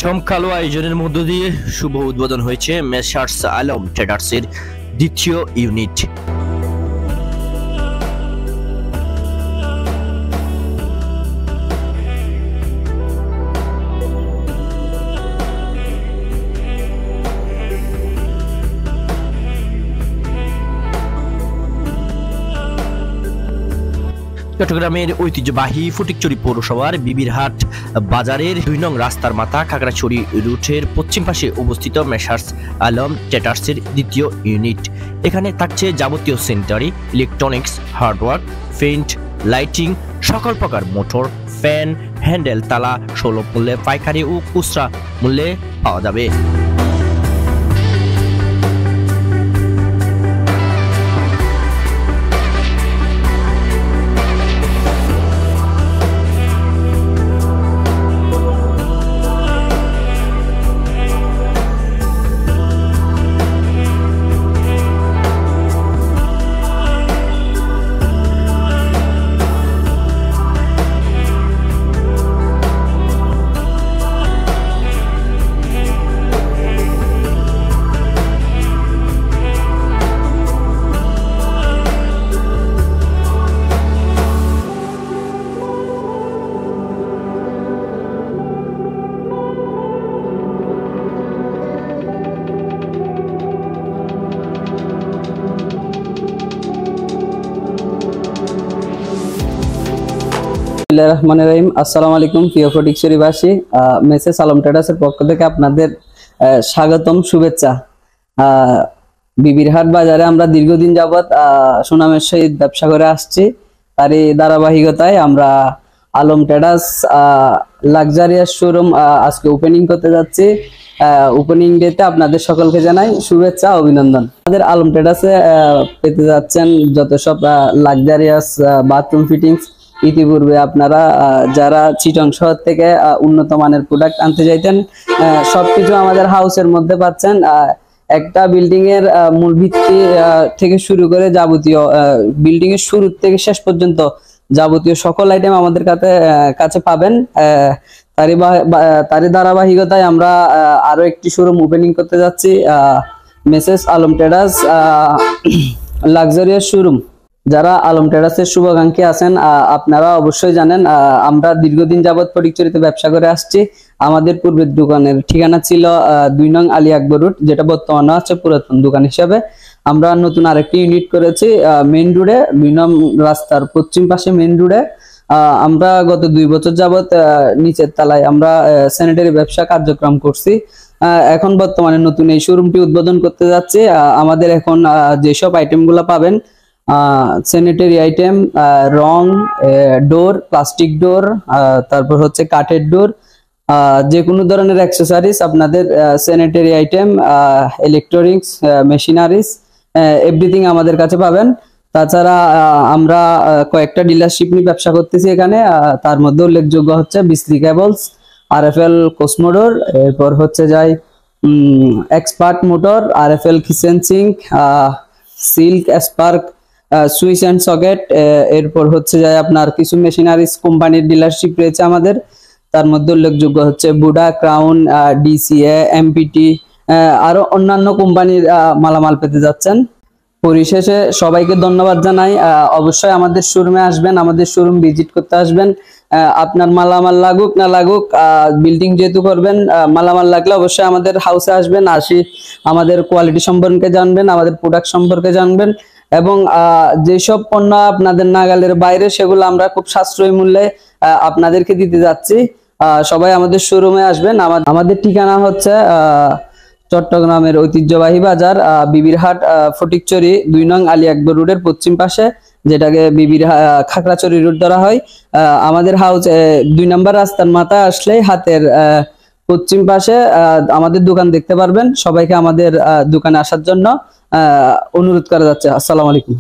জমকালো আয়োজনের মধ্য দিয়ে শুভ উদ্বোধন হয়েছে মেসার্স আলম ট্রেডার্সের দ্বিতীয় ইউনিট। চট্টগ্রামের ঐতিহ্যবাহী ফটিকছড়ি পৌরসভার বিবিরহাট বাজারের ২ নং রাস্তার মাথা খাগড়াছড়ি রুটের পশ্চিম পাশে অবস্থিত মেসার্স আলম ট্রেডার্সের দ্বিতীয় ইউনিট। এখানে থাকছে যাবতীয় sanitary, electronics, hardware, paint, lighting, সকল প্রকার মোটর, ফ্যান, হ্যান্ডেল, তালা সুলভ মূল্যে পাইকারি ও খুচরা মূল্যে পাওয়া যাবে। আসসালামু আলাইকুম প্রিয় ফটিকছড়িবাসী, মেসার্স আলম ট্রেডার্সের পক্ষ থেকে আপনাদের স্বাগতম, শুভেচ্ছা। বিবিরহাট বাজারে আমরা দীর্ঘদিন যাবৎ সুনামের সহিত ব্যবসা করে আসছি। তারই ধারাবাহিকতায় আমরা আলম ট্রেডার্স লাক্সারিয়াস শোরুম আজকে ওপেনিং করতে যাচ্ছি। ওপেনিং ডেতে আপনাদের সকলকে জানাই শুভেচ্ছা, অভিনন্দন। আমাদের আলম ট্রেডার্সে পেতে যাচ্ছেন যত সব লাক্সারিয়াস বাথরুম ফিটিংস। ইতিপূর্বে আপনারা যারা চিটং শহর থেকে উন্নত মানের প্রোডাক্ট আনতে চাইতেন, সবকিছু আমাদের হাউসের মধ্যে পাচ্ছেন। একটা বিল্ডিং এর মূল ভিত্তি থেকে শুরু করে যাবতীয় বিল্ডিং এর শুরু থেকে শেষ পর্যন্ত যাবতীয় সকল আইটেম আমাদের কাছে পাবেন। তারই ধারাবাহিকতায় আমরা আরো একটি শোরুম ওপেনিং করতে যাচ্ছি, messrs Alam traders luxurious showroom. যারা আলম ট্রেডার্সের শুভাকাঙ্ক্ষী আছেন, আপনারা অবশ্যই জানেন আমরা দীর্ঘদিন যাবৎ ফটিকছড়িতে ব্যবসা করে আসছি। আমাদের পূর্বের দোকানের ঠিকানা ছিল ২ নং আলী আকবর রোড, যেটা বর্তমানে আছে পুরাতন দোকান হিসাবে। আমরা নতুন আরেকটি ইউনিট করেছি মেইন রোডে, ২ নং রাস্তার পশ্চিম পাশে মেইন রোডে। আমরা গত ২ বছর যাবৎ নিচের তলায় আমরা স্যানিটারি ব্যবসা কার্যক্রম করছি। এখন বর্তমানে নতুন এই শোরুমটি উদ্বোধন করতে যাচ্ছি। আমাদের এখন যেসব আইটেমগুলো পাবেন, স্যানিটারি আইটেম, রং, ডোর, প্লাস্টিক ডোর, তারপর হচ্ছে কাঠের ডোর, যে কোনো ধরনের অ্যাক্সেসরিজ আপনাদের, sanitary item, electronics, machineries, everything আমাদের কাছে পাবেন। তাছাড়া আমরা কয়েকটা ডিলারশিপ নিয়ে ব্যবসা করতেছি এখানে। তার মধ্যে উল্লেখযোগ্য হচ্ছে বিসলি কেবলস, আরএফএল কসমোডোর, এরপর হচ্ছে যায় expert motor, RFL kitchen sync, silk, spark, switch and socket, এরপর হচ্ছে যায় আপনার কিছু মেশিনারিজ কোম্পানির ডিলারশিপ রয়েছে আমাদের। তার মধ্যে উল্লেখযোগ্য হচ্ছে বুডা, ক্রাউন, ডিসিএ, এমপিটি, আরো অন্যান্য কোম্পানির মালামাল পেতে যাচ্ছেন। পরিশেষে সবাইকে ধন্যবাদ জানাই। অবশ্যই আমাদের শোরুমে আসবেন, আমাদের শোরুম ভিজিট করতে আসবেন। আপনার মালামাল লাগুক না লাগুক, বিল্ডিং যেহেতু করবেন, মালামাল লাগলে অবশ্যই আমাদের হাউসে আসবেন, আমাদের কোয়ালিটি সম্পর্কে জানবেন, আমাদের প্রোডাক্ট সম্পর্কে জানবেন, এবং যেসব পণ্য আপনাদের নাগালের বাইরে সেগুলো আমরা খুব সাশ্রয়ী মূল্যে আপনাদেরকে দিতে যাচ্ছি। সবাই আমাদের শোরুমে আসবেন। আমাদের ঠিকানা হচ্ছে চট্টগ্রামের ঐতিহ্যবাহী বাজার বিবিরহাট ফটিকছড়ি ২ নং আলী আকবর রোডের পশ্চিম পাশে, যেটাকে খাগড়াছড়ি রোড ধরা হয়। আমাদের হাউস ২ নম্বর রাস্তার মাথা আসলে হাতের পশ্চিম পাশে আমাদের দোকান দেখতে পারবেন। সবাইকে আমাদের দোকানে আসার জন্য অনুরোধ করা যাচ্ছে। আসসালামু আলাইকুম।